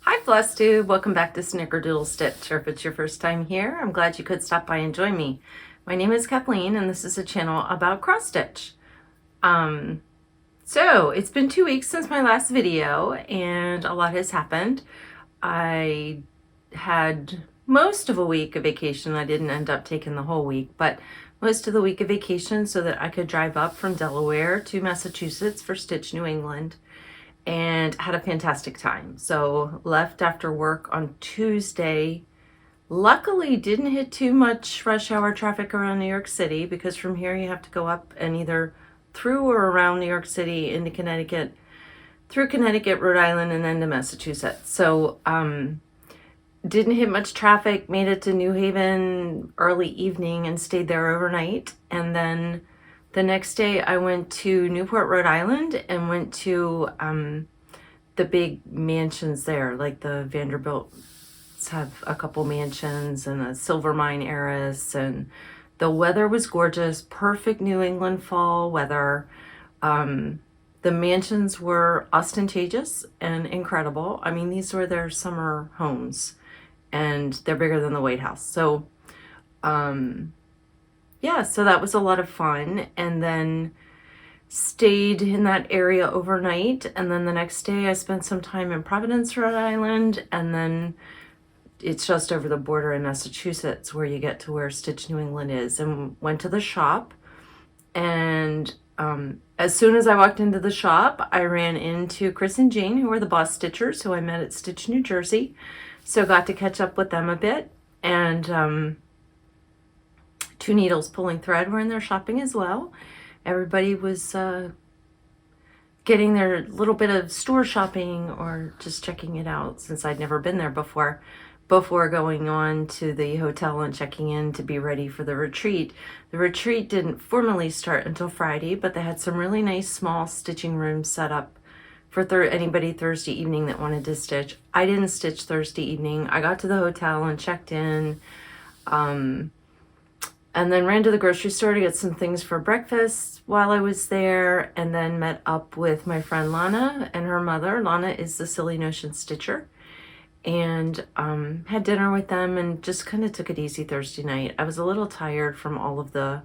Hi Flosstube, welcome back to Snickerdoodle Stitch, or if it's your first time here, I'm glad you could stop by and join me. My name is Kathleen and this is a channel about cross stitch. So it's been 2 weeks since my last video and a lot has happened. I had most of a week of vacation. I didn't end up taking the whole week, but most of the week of vacation so that I could drive up from Delaware to Massachusetts for Stitch New England, and had a fantastic time. So left after work on Tuesday. Luckily didn't hit too much rush hour traffic around New York City, because from here you have to go up and either through or around New York City into Connecticut, through Connecticut, Rhode Island, and then to Massachusetts. So didn't hit much traffic, made it to New Haven early evening and stayed there overnight. And then the next day I went to Newport, Rhode Island, and went to the big mansions there, like the Vanderbilts have a couple mansions, and a silver mine heiress, and the weather was gorgeous, perfect New England fall weather. The mansions were ostentatious and incredible. I mean, these were their summer homes, and they're bigger than the White House. So yeah, so that was a lot of fun. And then stayed in that area overnight, and then the next day I spent some time in Providence, Rhode Island, and then it's just over the border in Massachusetts where you get to where Stitch New England is, and went to the shop. And as soon as I walked into the shop, I ran into Chris and Jane, who are the boss stitchers who I met at Stitch New Jersey, so got to catch up with them a bit. And Two Needles Pulling Thread were in there shopping as well. Everybody was getting their little bit of store shopping or just checking it out, since I'd never been there before going on to the hotel and checking in to be ready for the retreat. The retreat didn't formally start until Friday, but they had some really nice small stitching rooms set up for anybody Thursday evening that wanted to stitch. I didn't stitch Thursday evening. I got to the hotel and checked in, and then ran to the grocery store to get some things for breakfast while I was there, and then met up with my friend Lana and her mother. Lana is the Silly Notion Stitcher, and had dinner with them and just kind of took it easy Thursday night. I was a little tired from all of the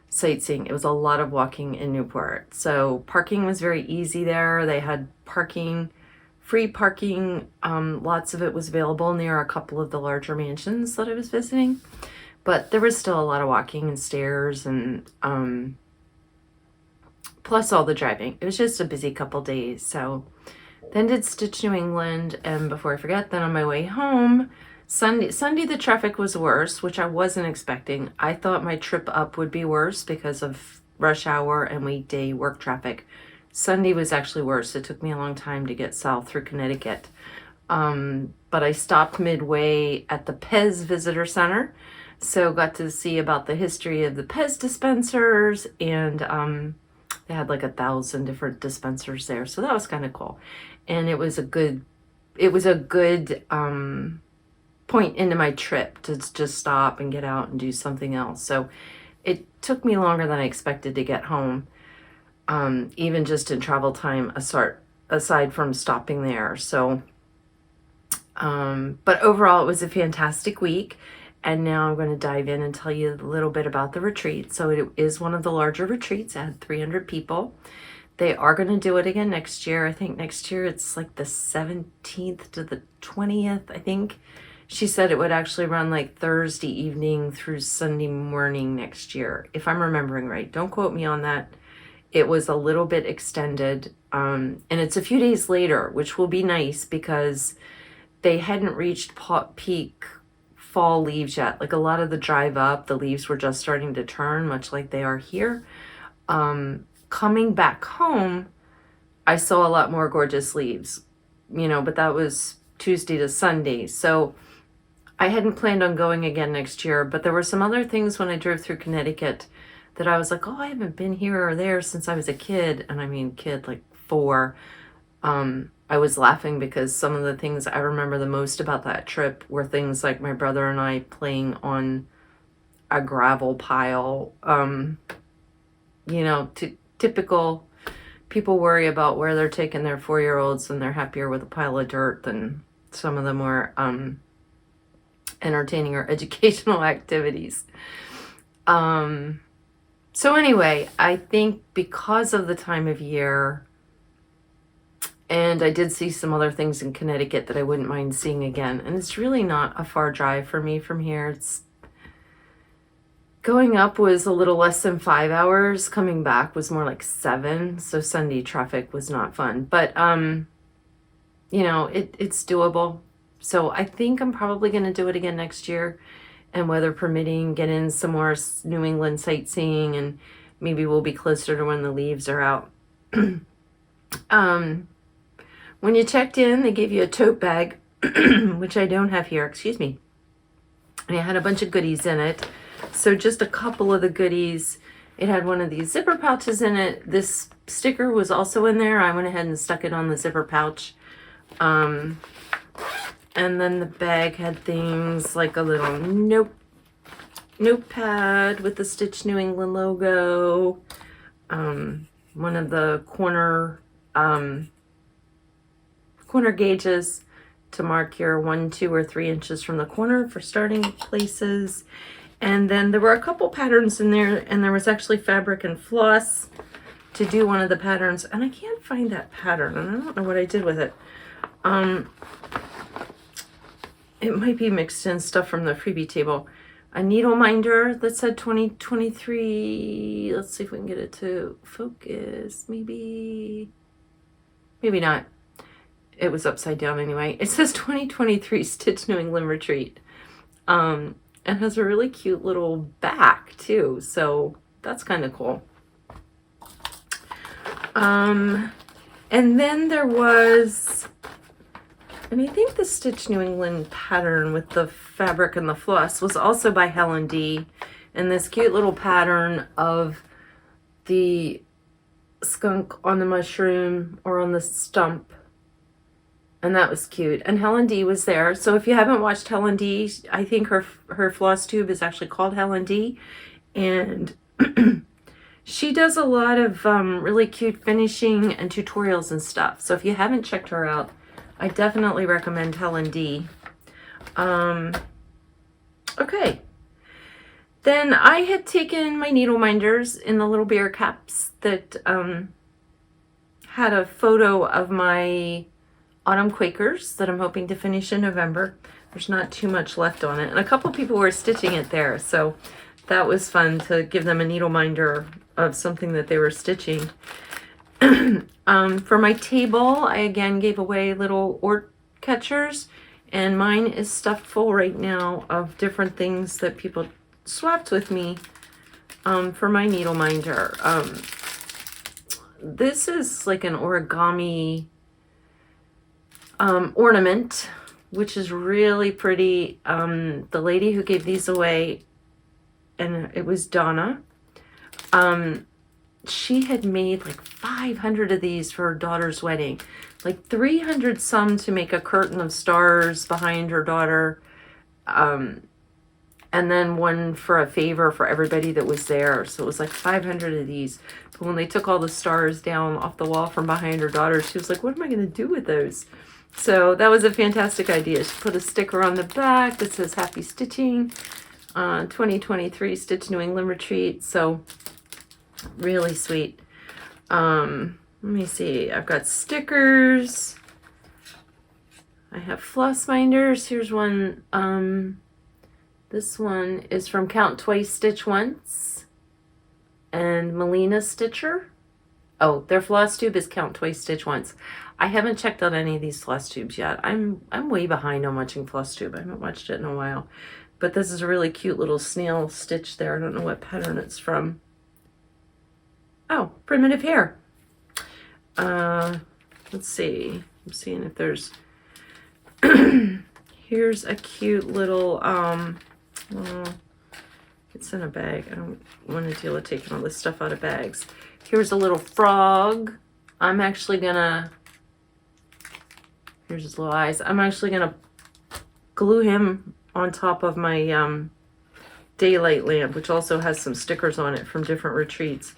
sightseeing. It was a lot of walking in Newport. So parking was very easy there. They had parking, free parking. Lots of it was available near a couple of the larger mansions that I was visiting. But there was still a lot of walking and stairs, and plus all the driving. It was just a busy couple days. So then did Stitch New England, and before I forget, then on my way home, Sunday the traffic was worse, which I wasn't expecting. I thought my trip up would be worse because of rush hour and weekday work traffic. Sunday was actually worse. It took me a long time to get south through Connecticut. But I stopped midway at the Pez Visitor Center, so got to see about the history of the Pez dispensers, and they had like 1,000 different dispensers there, so that was kind of cool. And it was a good point into my trip to just stop and get out and do something else. So it took me longer than I expected to get home, even just in travel time, aside from stopping there. So but overall it was a fantastic week. And now I'm going to dive in and tell you a little bit about the retreat. So it is one of the larger retreats. It had 300 people. They are going to do it again next year. I think next year it's like the 17th to the 20th, I think. She said it would actually run like Thursday evening through Sunday morning next year, if I'm remembering right. Don't quote me on that. It was a little bit extended. And it's a few days later, which will be nice because they hadn't reached peak fall leaves yet. Like a lot of the drive up, the leaves were just starting to turn, much like they are here. Coming back home, I saw a lot more gorgeous leaves, but that was Tuesday to Sunday. So I hadn't planned on going again next year, but there were some other things when I drove through Connecticut that I was like, oh, I haven't been here or there since I was a kid. And I mean, kid, like 4. I was laughing because some of the things I remember the most about that trip were things like my brother and I playing on a gravel pile. Typical people worry about where they're taking their 4-year-olds, and they're happier with a pile of dirt than some of the more entertaining or educational activities. So anyway, I think because of the time of year, and I did see some other things in Connecticut that I wouldn't mind seeing again, and it's really not a far drive for me from here. It's going up was a little less than 5 hours. Coming back was more like 7. So Sunday traffic was not fun, but you know, it's doable. So I think I'm probably going to do it again next year, and weather permitting, get in some more New England sightseeing, and maybe we'll be closer to when the leaves are out. When you checked in, they gave you a tote bag, which I don't have here, excuse me. And it had a bunch of goodies in it. So just a couple of the goodies. It had one of these zipper pouches in it. This sticker was also in there. I went ahead and stuck it on the zipper pouch. And then the bag had things like a little notepad with the Stitch New England logo. One of the corner gauges to mark your 1, 2, or 3 inches from the corner for starting places. And then there were a couple patterns in there, and there was actually fabric and floss to do one of the patterns. And I can't find that pattern, and I don't know what I did with it. It might be mixed in stuff from the freebie table. A needle minder that said 2023. Let's see if we can get it to focus. Maybe not. It was upside down anyway. It says 2023 Stitch New England Retreat. And has a really cute little back too. So that's kind of cool. And then there was, and I think the Stitch New England pattern with the fabric and the floss was also by Helen D. And this cute little pattern of the skunk on the mushroom or on the stump. And that was cute. And Helen D was there. So if you haven't watched Helen D, I think her Flosstube is actually called Helen D. And she does a lot of really cute finishing and tutorials and stuff. So if you haven't checked her out, I definitely recommend Helen D. Okay. Then I had taken my needle minders in the little beer caps that had a photo of my Autumn Quakers that I'm hoping to finish in November. There's not too much left on it. And a couple people were stitching it there. So that was fun to give them a needle minder of something that they were stitching. For my table, I again gave away little ort catchers. And mine is stuffed full right now of different things that people swapped with me for my needle minder. This is like an origami ornament, which is really pretty. The lady who gave these away, and it was Donna, she had made like 500 of these for her daughter's wedding, like 300 some to make a curtain of stars behind her daughter, and then one for a favor for everybody that was there. So it was like 500 of these. But when they took all the stars down off the wall from behind her daughter, she was like, what am I going to do with those? So that was a fantastic idea. She put a sticker on the back that says Happy Stitching, 2023 Stitch New England Retreat. So really sweet. Let me see. I've got stickers. I have floss minders. Here's one. This one is from Count Twice, Stitch Once, and Melina Stitcher. Oh, their Flosstube is Count Twice, Stitch Once. I haven't checked out any of these Flosstubes yet. I'm way behind on watching Flosstube. I haven't watched it in a while. But this is a really cute little snail stitch there. I don't know what pattern it's from. Oh, Primitive Hair. Let's see. I'm seeing if there's... Here's a cute little... it's in a bag. I don't want to deal with taking all this stuff out of bags. Here's a little frog. I'm actually gonna... Here's his little eyes. I'm actually gonna glue him on top of my daylight lamp, which also has some stickers on it from different retreats.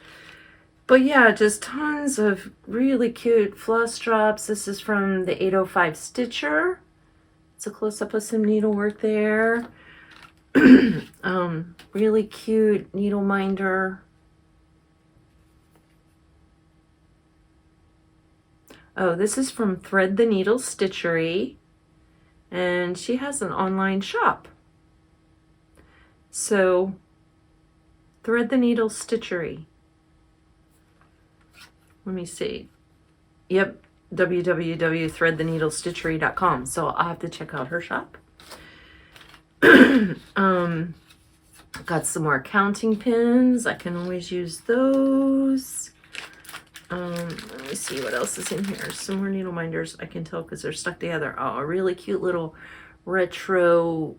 But yeah, just tons of really cute floss drops. This is from the 805 Stitcher. It's a close-up of some needlework there. Really cute needle minder. Oh, this is from Thread the Needle Stitchery, and she has an online shop. So, Thread the Needle Stitchery. Let me see. Yep, www.threadtheneedlestitchery.com. So I'll have to check out her shop. Got some more counting pins. I can always use those. Let me see what else is in here. Some more needle minders. I can tell because they're stuck together. Oh, a really cute little retro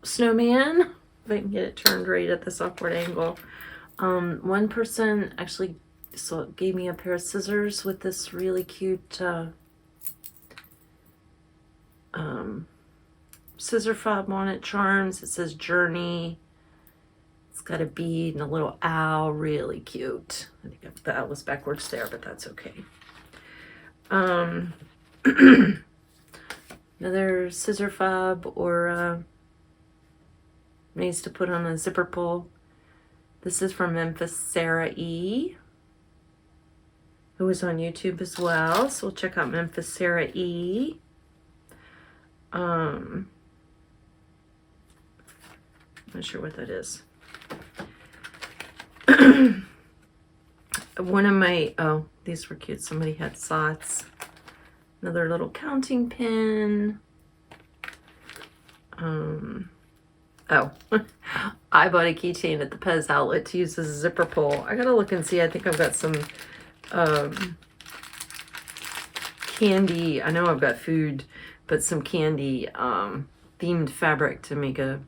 snowman. If I can get it turned right at this awkward angle. One person actually gave me a pair of scissors with this really cute scissor fob on it, charms. It says Journey. It's got a bead and a little owl, really cute. I think the owl was backwards there, but that's okay. Another scissor fob or needs to put on a zipper pull. This is from Memphis Sarah E, who is on YouTube as well. So we'll check out Memphis Sarah E. I'm not sure what that is. One of my, oh, these were cute. Somebody had sots. Another little counting pin. Oh, I bought a keychain at the Pez outlet to use as a zipper pull. I gotta look and see. I think I've got some candy. I know I've got food, but some candy themed fabric to make a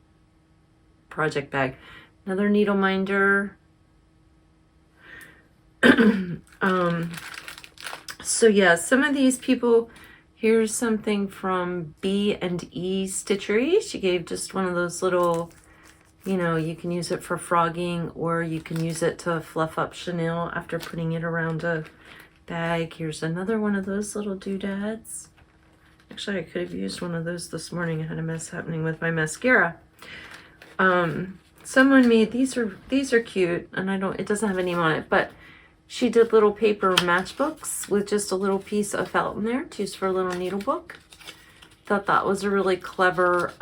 project bag. Another needle minder. So yeah, some of these people, here's something from B&E Stitchery. She gave just one of those little, you know, you can use it for frogging or you can use it to fluff up chenille after putting it around a bag. Here's another one of those little doodads. Actually, I could have used one of those this morning. I had a mess happening with my mascara. Someone made, these are cute, and it doesn't have a name on it, but she did little paper matchbooks with just a little piece of felt in there to use for a little needle book. Thought that was a really clever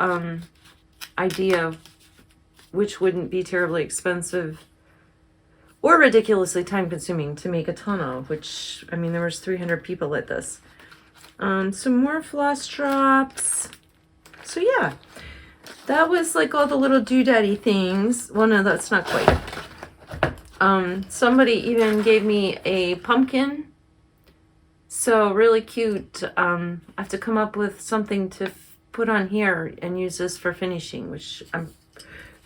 idea, which wouldn't be terribly expensive or ridiculously time consuming to make a ton of, which, I mean, there was 300 people at this. Some more floss drops. So yeah, that was like all the little doodaddy things. Well, no, that's not quite. Somebody even gave me a pumpkin. So really cute. I have to come up with something to put on here and use this for finishing, which I'm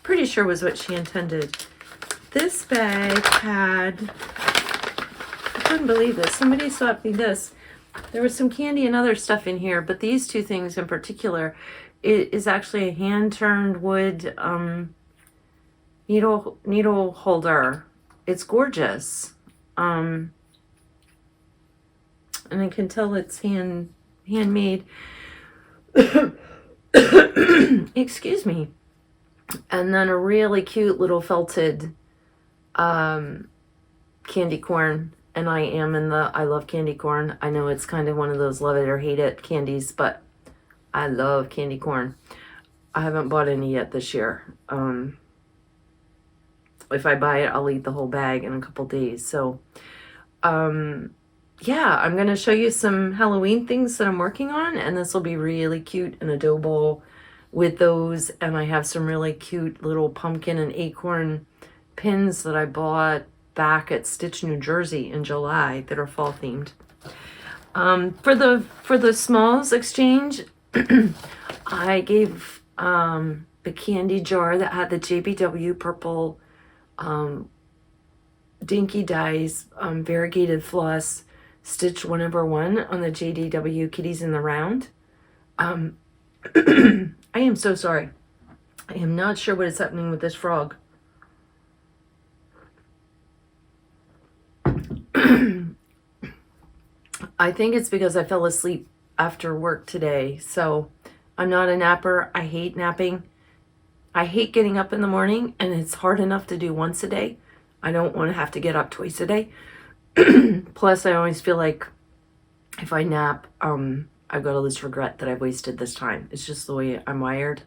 pretty sure was what she intended. This bag had, I couldn't believe this. Somebody swapped me this. There was some candy and other stuff in here, but these two things in particular, it is actually a hand-turned wood needle holder. It's gorgeous. And I can tell it's handmade. Excuse me. And then a really cute little felted candy corn. And I love candy corn. I know it's kind of one of those love it or hate it candies, but I love candy corn. I haven't bought any yet this year. If I buy it, I'll eat the whole bag in a couple days. So, yeah, I'm going to show you some Halloween things that I'm working on, and this will be really cute in a dough bowl with those. And I have some really cute little pumpkin and acorn pins that I bought back at Stitch, New Jersey in July that are fall themed. For the smalls exchange, I gave the candy jar that had the JBW purple Dinky Dyes variegated floss stitch 1/1 on the JDW Kitties in the Round. I am so sorry. I am not sure what is happening with this frog. I think it's because I fell asleep after work today. So I'm not a napper. I hate napping. I hate getting up in the morning, and it's hard enough to do once a day. I don't want to have to get up twice a day. Plus, I always feel like if I nap, I've got all this regret that I've wasted this time. It's just the way I'm wired.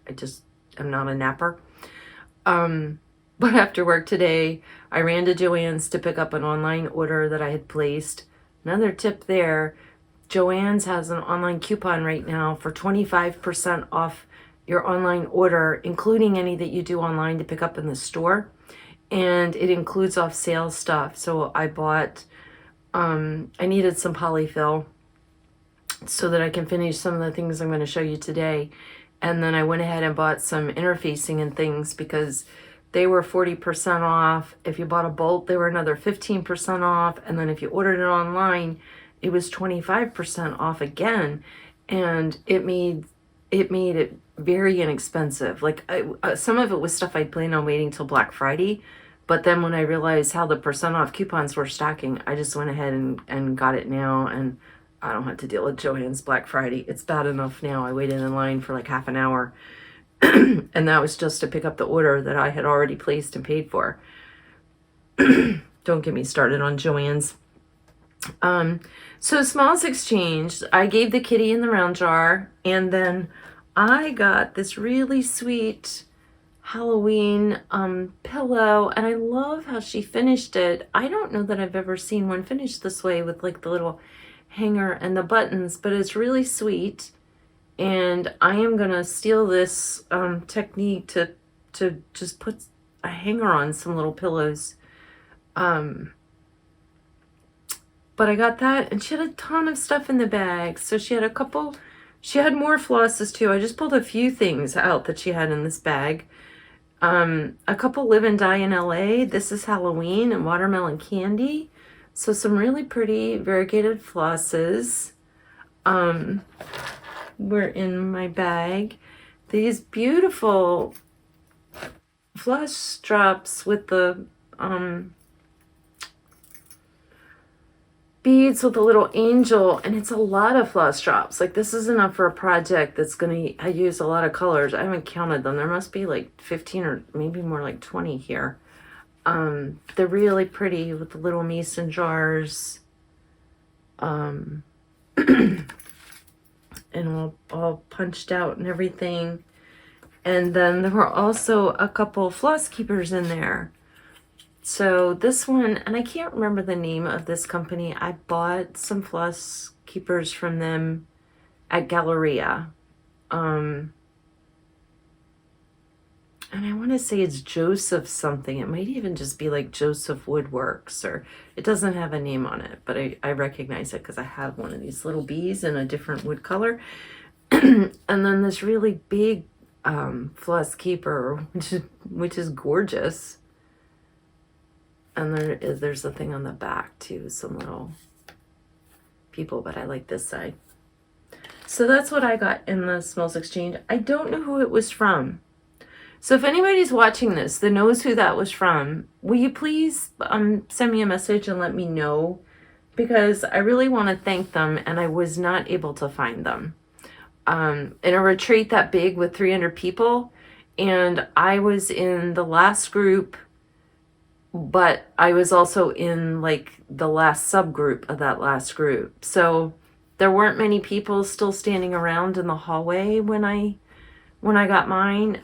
I'm not a napper. But after work today, I ran to Joann's to pick up an online order that I had placed. Another tip there, Joann's has an online coupon right now for 25% off your online order, including any that you do online to pick up in the store. And it includes off sale stuff. So I bought, I needed some polyfill so that I can finish some of the things I'm going to show you today. And then I went ahead and bought some interfacing and things because they were 40% off. If you bought a bolt, they were another 15% off. And then if you ordered it online, it was 25% off again. And it made it very inexpensive. Like some of it was stuff I'd planned on waiting till Black Friday. But then when I realized how the percent off coupons were stacking, I just went ahead and got it now. And I don't have to deal with Joann's Black Friday. It's bad enough now. I waited in line for like half an hour. And that was just to pick up the order that I had already placed and paid for. Don't get me started on Joann's. So Smalls Exchange, I gave the kitty in the round jar, and then I got this really sweet Halloween pillow, and I love how she finished it. I don't know that I've ever seen one finished this way with like the little hanger and the buttons, but it's really sweet. And I am gonna steal this technique to just put a hanger on some little pillows. But I got that, and she had a ton of stuff in the bag. So she had she had more flosses too. I just pulled a few things out that she had in this bag. A couple Live and Die in LA. This is Halloween and watermelon candy. So some really pretty variegated flosses were in my bag. These beautiful floss drops with the beads with a little angel, and it's a lot of floss drops. Like this is enough for a project that's gonna use a lot of colors. I haven't counted them. There must be like 15 or maybe more like 20 here. They're really pretty with the little mason jars. And all punched out and everything. And then there were also a couple floss keepers in there. So this one, and I can't remember the name of this company. I bought some floss keepers from them at Galleria. And I want to say it's Joseph something. It might even just be like Joseph Woodworks, or it doesn't have a name on it, but I recognize it because I have one of these little bees in a different wood color. And then this really big floss keeper, which is gorgeous. And there's a thing on the back too, some little people, but I like this side. So that's what I got in the Smalls Exchange. I don't know who it was from. So if anybody's watching this that knows who that was from, will you please send me a message and let me know? Because I really want to thank them, and I was not able to find them. In a retreat that big with 300 people, and I was in the last group, but I was also in like the last subgroup of that last group. So there weren't many people still standing around in the hallway when I got mine.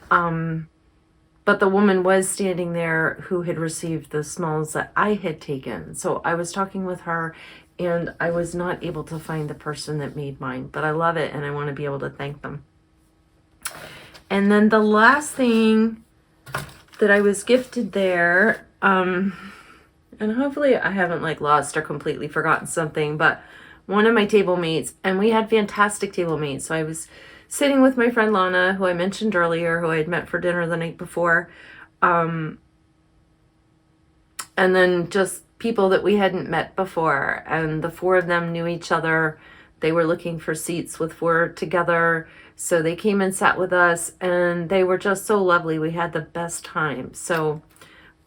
But the woman was standing there who had received the smalls that I had taken. So I was talking with her, and I was not able to find the person that made mine, but I love it and I want to be able to thank them. And then the last thing that I was gifted there, and hopefully I haven't like lost or completely forgotten something, but one of my table mates, and we had fantastic table mates. So I was sitting with my friend Lana, who I mentioned earlier, who I had met for dinner the night before. And then just people that we hadn't met before. And the four of them knew each other. They were looking for seats with four together. So they came and sat with us, and they were just so lovely. We had the best time. So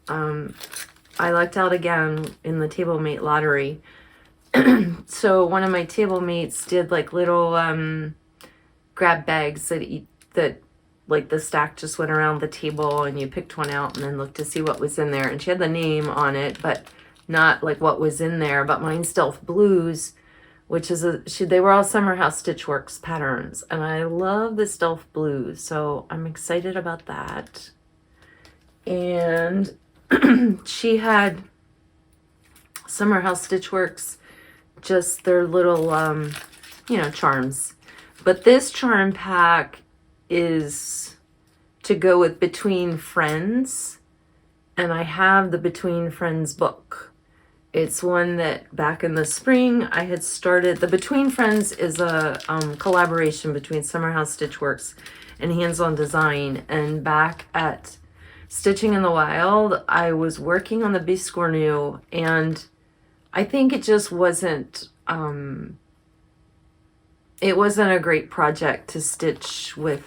I lucked out again in the table mate lottery. So one of my table mates did like little grab bags that like the stack just went around the table and you picked one out and then looked to see what was in there. And she had the name on it, but not like what was in there. But mine's Delft Blues, which is they were all Summer House Stitchworks patterns. And I love this Delft Blues, so I'm excited about that. And she had Summer House Stitchworks, just their little, you know, charms. But this charm pack is to go with Between Friends, and I have the Between Friends book. It's one that back in the spring I had started. The Between Friends is a collaboration between Summer House Stitchworks and Hands On Design. And back at Stitching in the Wild, I was working on the Batticuore, and I think it just wasn't it wasn't a great project to stitch with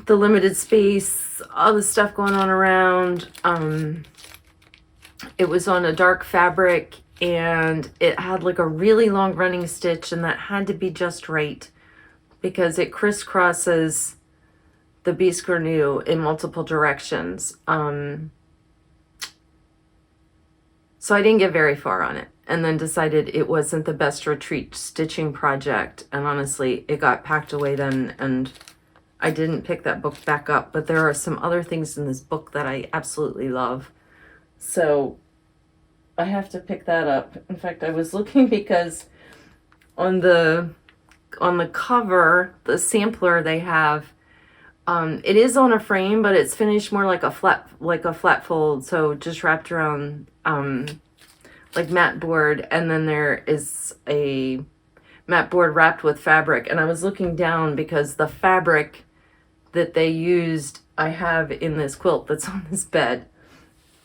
the limited space, all the stuff going on around. It was on a dark fabric and it had like a really long running stitch, and that had to be just right because it crisscrosses the Batticuore in multiple directions. So I didn't get very far on it, and then decided it wasn't the best retreat stitching project. And honestly, it got packed away then, and I didn't pick that book back up. But there are some other things in this book that I absolutely love, so I have to pick that up. In fact, I was looking because on the cover, the sampler they have, it is on a frame, but it's finished more like a flat fold, so just wrapped around like mat board, and then there is a mat board wrapped with fabric. And I was looking down because the fabric that they used I have in this quilt that's on this bed.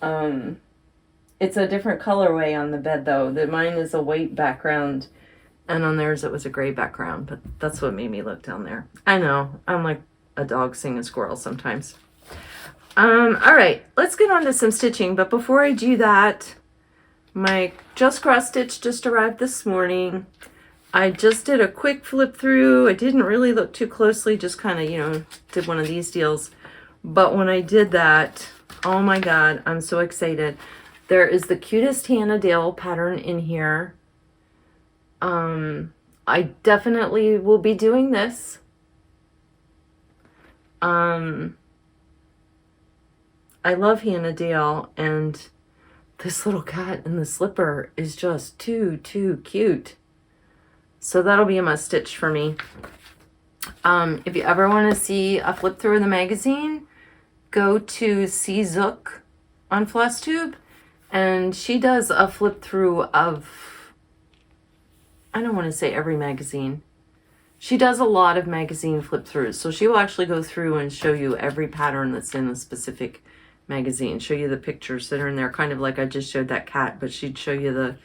It's a different colorway on the bed though. Mine is a white background, and on theirs it was a gray background, but that's what made me look down there. I know, I'm like a dog seeing a squirrel sometimes. All right, let's get on to some stitching. But before I do that, my Just Cross Stitch just arrived this morning. I just did a quick flip through. I didn't really look too closely, just kind of, you know, did one of these deals. But when I did that, oh my God, I'm so excited. There is the cutest Hannah Dale pattern in here. I definitely will be doing this. I love Hannah Dale, and this little cat in the slipper is just too cute. So that'll be a must stitch for me. If you ever want to see a flip through of the magazine, go to Seaside on Flosstube, and she does a flip through of, I don't want to say every magazine. She does a lot of magazine flip throughs. So she will actually go through and show you every pattern that's in a specific magazine, show you the pictures that are in there, kind of like I just showed that cat, but she'd show you the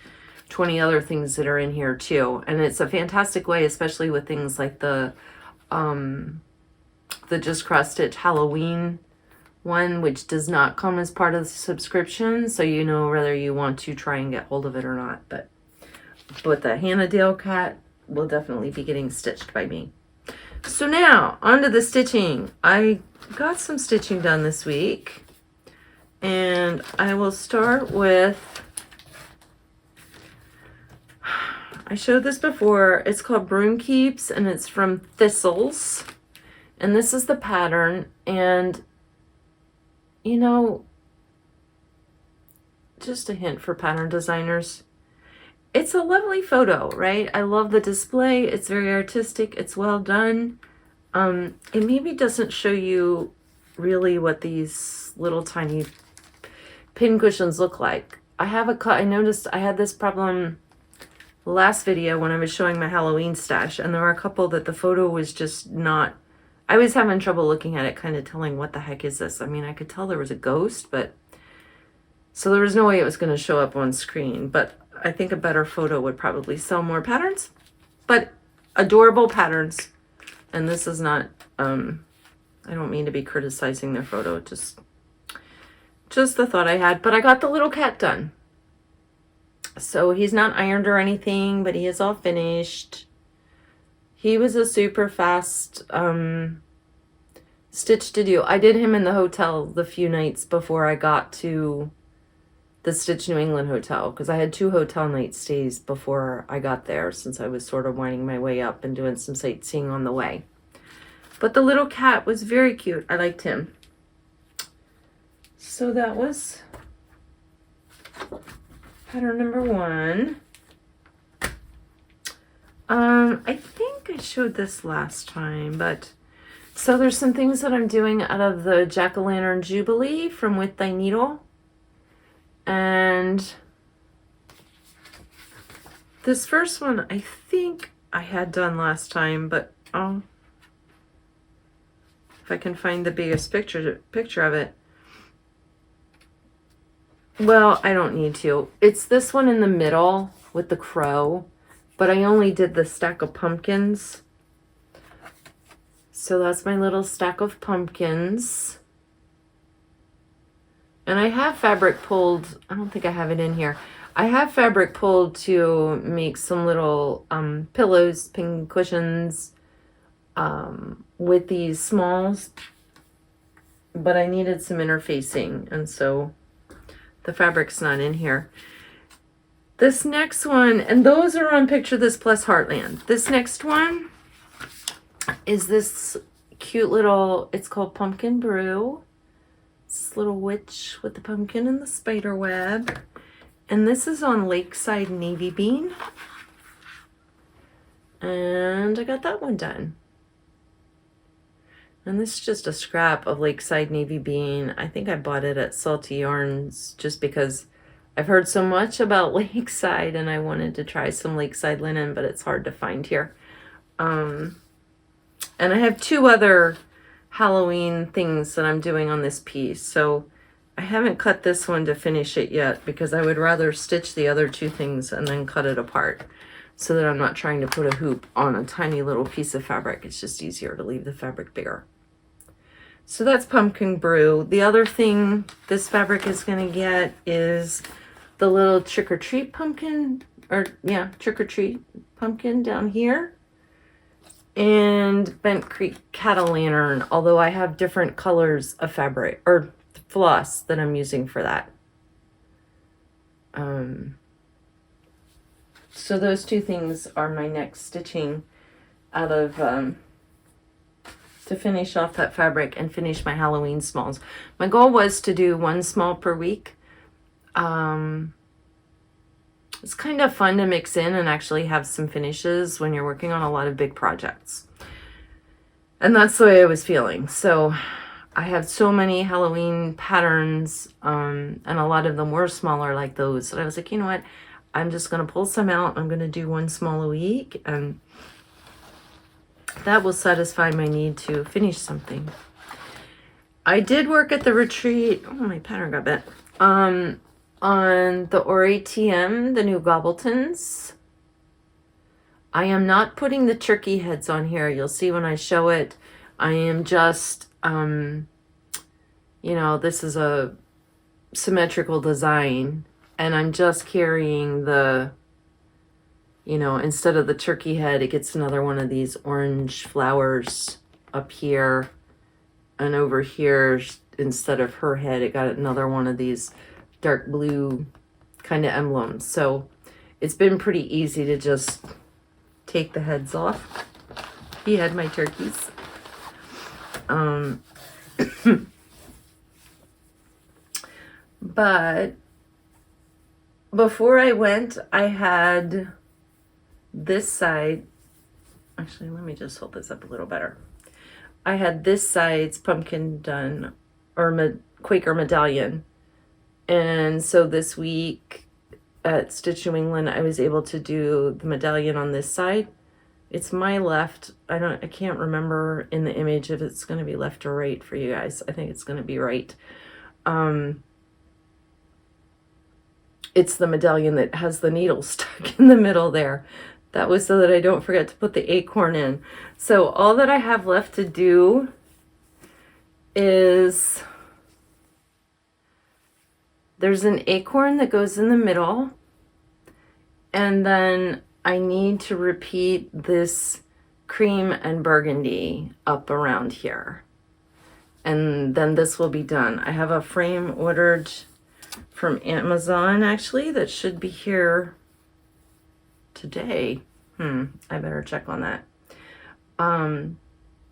20 other things that are in here too. And it's a fantastic way, especially with things like the Just Cross Stitch Halloween one, which does not come as part of the subscription, so you know whether you want to try and get hold of it or not. But the Hannah Dale cat will definitely be getting stitched by me. So now onto the stitching. I got some stitching done this week, and I will start with, I showed this before, it's called Broom Keeps, and it's from Thistles, and this is the pattern. And you know, just a hint for pattern designers, it's a lovely photo, right? I love the display. It's very artistic. It's well done. It maybe doesn't show you really what these little tiny pin cushions look like. I noticed I had this problem last video when I was showing my Halloween stash, and there were a couple that the photo was just not, I was having trouble looking at it, kind of telling what the heck is this. I mean, I could tell there was a ghost, but so there was no way it was going to show up on screen. But I think a better photo would probably sell more patterns. But adorable patterns. And this is not, I don't mean to be criticizing their photo, just the thought I had. But I got the little cat done. So he's not ironed or anything, but he is all finished. He was a super fast stitch to do. I did him in the hotel the few nights before I got to the Stitch New England hotel, because I had 2 hotel night stays before I got there, since I was sort of winding my way up and doing some sightseeing on the way. But the little cat was very cute. I liked him. So that was pattern number 1. I think I showed this last time, but so there's some things that I'm doing out of the Jack-o'-lantern Jubilee from With Thy Needle. And this first one I think I had done last time, but if I can find the biggest picture of it. Well, I don't need to. It's this one in the middle with the crow, but I only did the stack of pumpkins. So that's my little stack of pumpkins. And I have fabric pulled. I don't think I have it in here. I have fabric pulled to make some little pillows, pin cushions with these smalls. But I needed some interfacing, and so the fabric's not in here. This next one, and those are on Picture This Plus Heartland. This next one is this cute little, it's called Pumpkin Brew. This little witch with the pumpkin and the spider web. And this is on Lakeside Navy Bean. And I got that one done. And this is just a scrap of Lakeside Navy Bean. I think I bought it at Salty Yarns just because I've heard so much about Lakeside and I wanted to try some Lakeside linen, but it's hard to find here. And I have 2 other Halloween things that I'm doing on this piece. So I haven't cut this one to finish it yet because I would rather stitch the other 2 things and then cut it apart so that I'm not trying to put a hoop on a tiny little piece of fabric. It's just easier to leave the fabric bigger. So that's Pumpkin Brew. The other thing this fabric is going to get is the little Trick or Treat pumpkin, Trick or Treat pumpkin down here. And Bent Creek Cat-o'-lantern, although I have different colors of fabric or floss that I'm using for that. So those 2 things are my next stitching out of to finish off that fabric and finish my Halloween smalls. My goal was to do 1 small per week. It's kind of fun to mix in and actually have some finishes when you're working on a lot of big projects. And that's the way I was feeling. So I have so many Halloween patterns, and a lot of them were smaller like those. So I was like, you know what? I'm just going to pull some out. I'm going to do 1 small a week, and that will satisfy my need to finish something. I did work at the retreat. Oh, my pattern got bent. On the Aury TM, the new Gobbletons. I am not putting the turkey heads on here. You'll see when I show it. I am just, this is a symmetrical design, and I'm just carrying the, instead of the turkey head, it gets another one of these orange flowers up here, and over here, instead of her head, it got another one of these dark blue kind of emblems. So it's been pretty easy to just take the heads off. He had my turkeys. But before I went, I had this side. Actually, let me just hold this up a little better. I had this side's pumpkin done, or Quaker medallion. And so this week at Stitch New England, I was able to do the medallion on this side. It's my left. I can't remember in the image if it's going to be left or right for you guys. I think it's going to be right. It's the medallion that has the needle stuck in the middle there. That was so that I don't forget to put the acorn in. So all that I have left to do is there's an acorn that goes in the middle, And then I need to repeat this cream and burgundy up around here. And then this will be done. I have a frame ordered from Amazon, actually, that should be here today. I better check on that.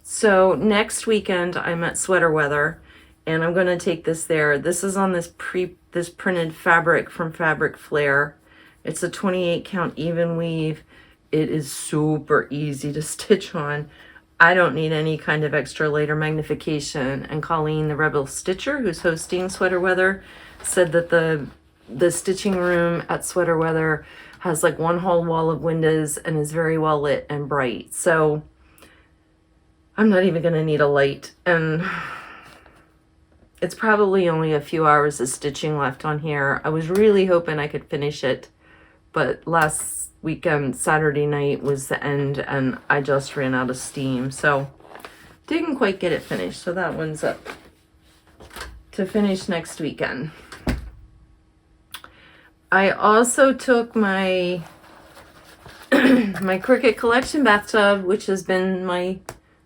So next weekend I'm at Sweater Weather, and I'm going to take this there. This is on this printed fabric from Fabric Flair. It's a 28 count even weave. It is super easy to stitch on. I don't need any kind of extra later magnification. And Colleen, the Rebel Stitcher, who's hosting Sweater Weather, said that the stitching room at Sweater Weather has like one whole wall of windows and is very well lit and bright. So I'm not even going to need a light. And it's probably only a few hours of stitching left on here. I was really hoping I could finish it, but last weekend, Saturday night, was the end, and I just ran out of steam, so didn't quite get it finished. So that one's up to finish next weekend. I also took my my Cricut Collection bathtub, which has been my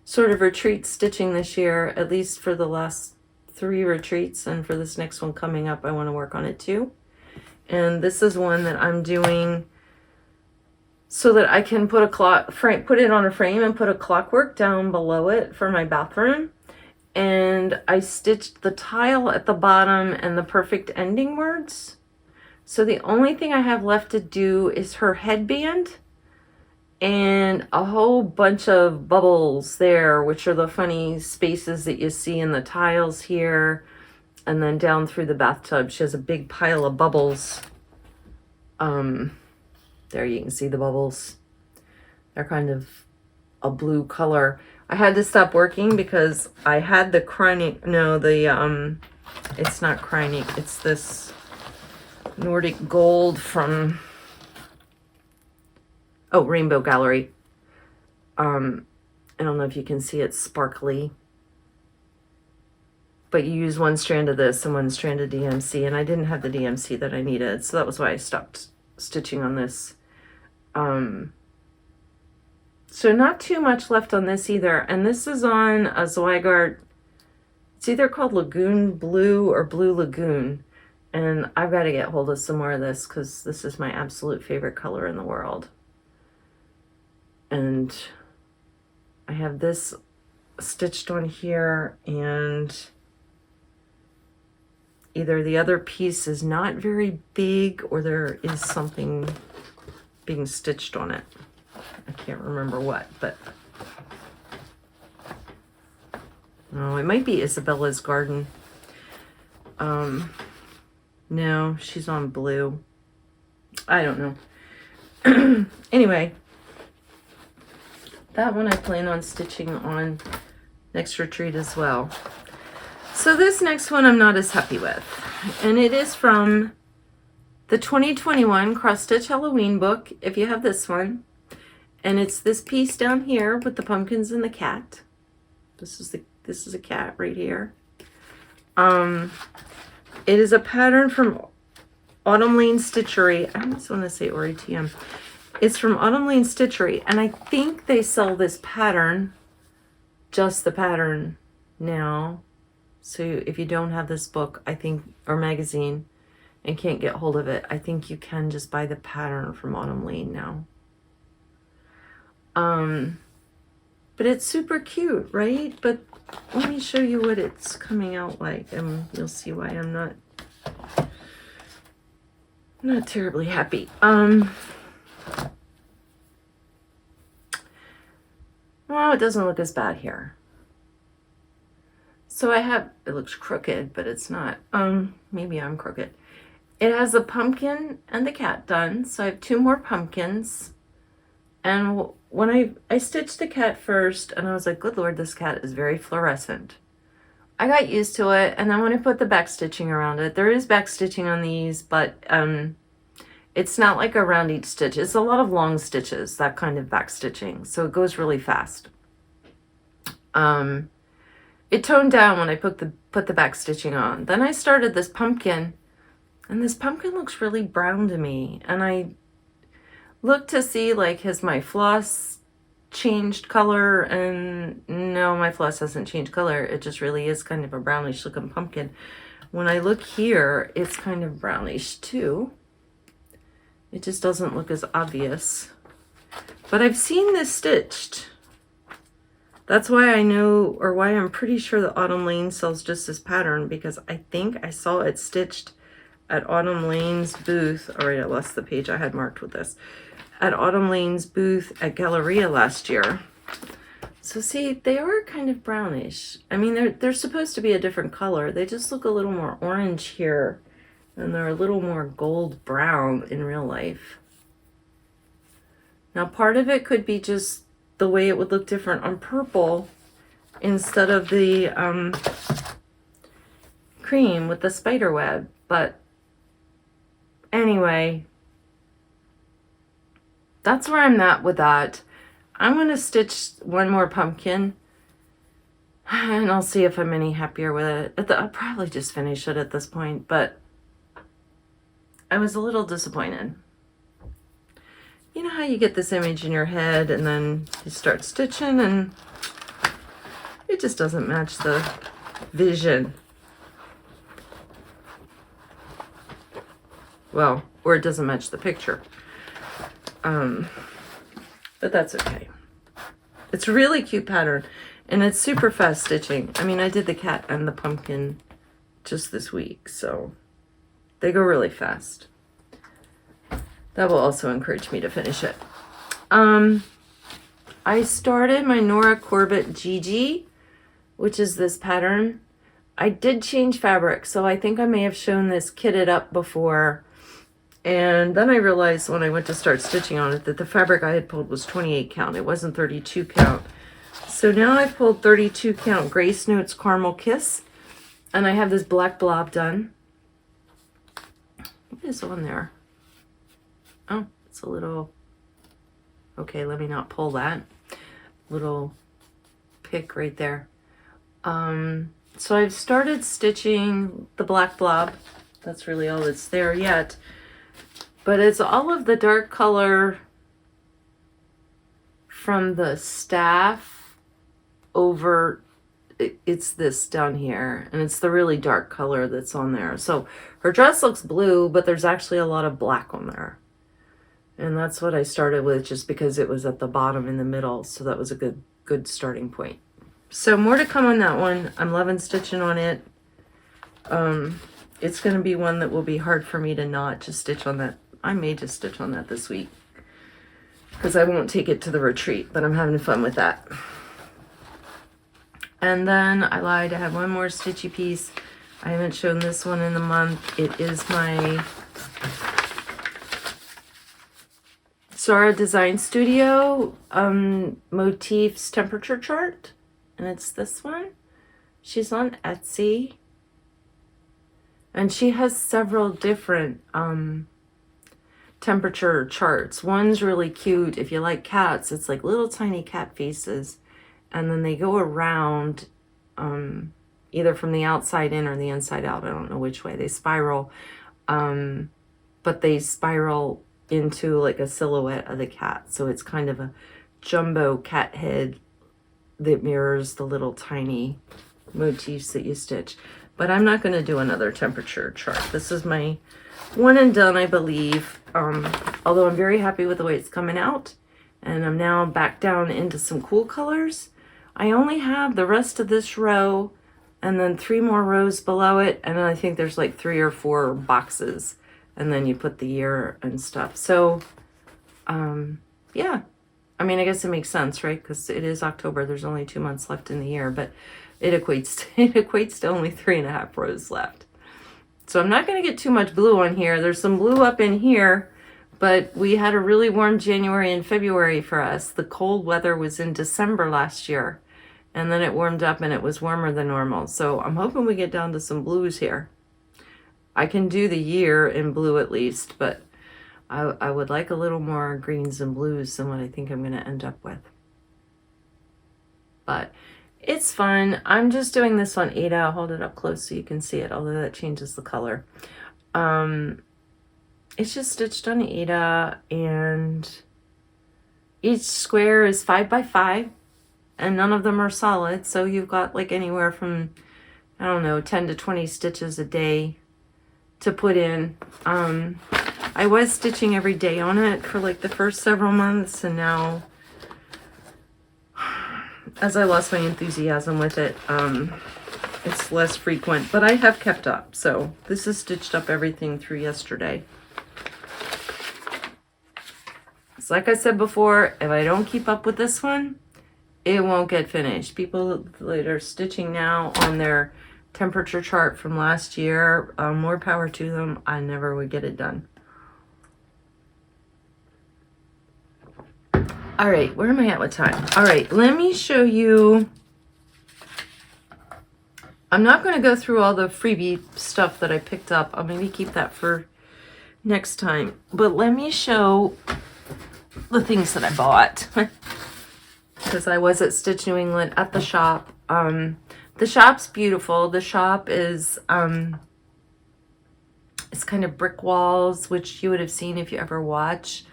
sort of retreat stitching this year, at least for the last 3 retreats, and for this next one coming up, I want to work on it too. And this is one that I'm doing so that I can put put it on a frame and put a clockwork down below it for my bathroom. And I stitched the tile at the bottom and the perfect ending words. So the only thing I have left to do is her headband and a whole bunch of bubbles there, which are the funny spaces that you see in the tiles here. And then down through the bathtub, she has a big pile of bubbles. There you can see the bubbles. They're kind of a blue color. I had to stop working because I had the it's not Krynic, it's this Nordic gold from, Rainbow Gallery. I don't know if you can see it, sparkly. But you use one strand of this and one strand of DMC, and I didn't have the DMC that I needed, so that was why I stopped stitching on this. So not too much left on this either, and this is on a Zweigart. It's either called Lagoon Blue or Blue Lagoon, and I've got to get hold of some more of this because this is my absolute favorite color in the world. And I have this stitched on here, and either the other piece is not very big or there is something being stitched on it. I can't remember what, but it might be Isabella's Garden. No, she's on blue. I don't know. Anyway, that one I plan on stitching on next retreat as well. So this next one I'm not as happy with, and it is from the 2021 Cross Stitch Halloween book, if you have this one. And it's this piece down here with the pumpkins and the cat. This is a cat right here. It is a pattern from Autumn Lane Stitchery. I just want to say Aury TM. It's from Autumn Lane Stitchery, and I think they sell this pattern, just the pattern now. So if you don't have this book, I think, or magazine, and can't get hold of it, I think you can just buy the pattern from Autumn Lane now. But it's super cute, right? But let me show you what it's coming out like, and you'll see why I'm not terribly happy. Well, it doesn't look as bad here. So I have, it looks crooked, but it's not. Maybe I'm crooked. It has a pumpkin and the cat done, so I have 2 more pumpkins. And when I stitched the cat first, and I was like, good Lord, this cat is very fluorescent. I got used to it, and then when I put the back stitching around it, there is back stitching on these, but it's not like around each stitch. It's a lot of long stitches, that kind of back stitching, so it goes really fast. It toned down when I put the back stitching on. Then I started this pumpkin, and this pumpkin looks really brown to me, and looked to see, like, has my floss changed color, and no, my floss hasn't changed color. It just really is kind of a brownish looking pumpkin. When I look here, it's kind of brownish too. It just doesn't look as obvious. But I've seen this stitched. That's why I know, or why I'm pretty sure that Autumn Lane sells just this pattern, because I think I saw it stitched at Autumn Lane's booth. All right, I lost the page I had marked with this. At Autumn Lane's booth at Galleria last year. So see, they are kind of brownish. I mean, they're supposed to be a different color. They just look a little more orange here, and they're a little more gold brown in real life. Now, part of it could be just the way it would look different on purple instead of the cream with the spider web. But anyway, that's where I'm at with that. I'm going to stitch one more pumpkin, and I'll see if I'm any happier with it. I'll probably just finish it at this point, but I was a little disappointed. You know how you get this image in your head and then you start stitching and it just doesn't match the vision. Well, or it doesn't match the picture. But that's okay. It's a really cute pattern, and it's super fast stitching. I mean, I did the cat and the pumpkin just this week, so they go really fast. That will also encourage me to finish it. I started my Nora Corbett Gigi, which is this pattern. I did change fabric, so I think I may have shown this kitted up before. And then I realized when I went to start stitching on it that the fabric I had pulled was 28 count. It wasn't 32 count. So now I've pulled 32 count Grace Notes Caramel Kiss. And I have this black blob done. What is on there? Oh, it's a little... Okay, let me not pull that. Little pick right there. So I've started stitching the black blob. That's really all that's there yet. But it's all of the dark color from the staff over, it's this down here, and it's the really dark color that's on there. So her dress looks blue, but there's actually a lot of black on there. And that's what I started with, just because it was at the bottom in the middle, so that was a good starting point. So more to come on that one. I'm loving stitching on it. It's going to be one that will be hard for me to not just stitch on that. I may just stitch on that this week because I won't take it to the retreat, but I'm having fun with that. And then I lied, I have one more stitchy piece. I haven't shown this one in a month. It is my Zara Design Studio Motifs temperature chart, and it's this one. She's on Etsy, and she has several different temperature charts. One's really cute. If you like cats, it's like little tiny cat faces, and then they go around either from the outside in or the inside out. I don't know which way they spiral, but they spiral into like a silhouette of the cat. So it's kind of a jumbo cat head that mirrors the little tiny motifs that you stitch. But I'm not going to do another temperature chart. This is my one and done, I believe. Although I'm very happy with the way it's coming out, and I'm now back down into some cool colors. I only have the rest of this row and then 3 more rows below it, and I think there's like 3 or 4 boxes, and then you put the year and stuff. So yeah, I mean, I guess it makes sense, right? Because it is October. There's only 2 months left in the year, but it equates to only 3.5 rows left. So I'm not going to get too much blue on here. There's some blue up in here, but we had a really warm January and February for us. The cold weather was in December last year, and then it warmed up and it was warmer than normal. So I'm hoping we get down to some blues here. I can do the year in blue at least, but I would like a little more greens and blues than what I think I'm going to end up with. But it's fun. I'm just doing this on Ada. I'll hold it up close so you can see it, although that changes the color. it's just stitched on Aida, and each square is 5 by 5, and none of them are solid, so you've got like anywhere from, I don't know, 10 to 20 stitches a day to put in. I was stitching every day on it for like the first several months, and now as I lost my enthusiasm with it, it's less frequent, but I have kept up. So this is stitched up everything through yesterday. It's like I said before, if I don't keep up with this one, it won't get finished. People that are stitching now on their temperature chart from last year, more power to them. I never would get it done. All right, where am I at with time? All right, let me show you. I'm not going to go through all the freebie stuff that I picked up. I'll maybe keep that for next time. But let me show the things that I bought. Because I was at Stitch New England at the shop. The shop's beautiful. The shop is it's kind of brick walls, which you would have seen if you ever watch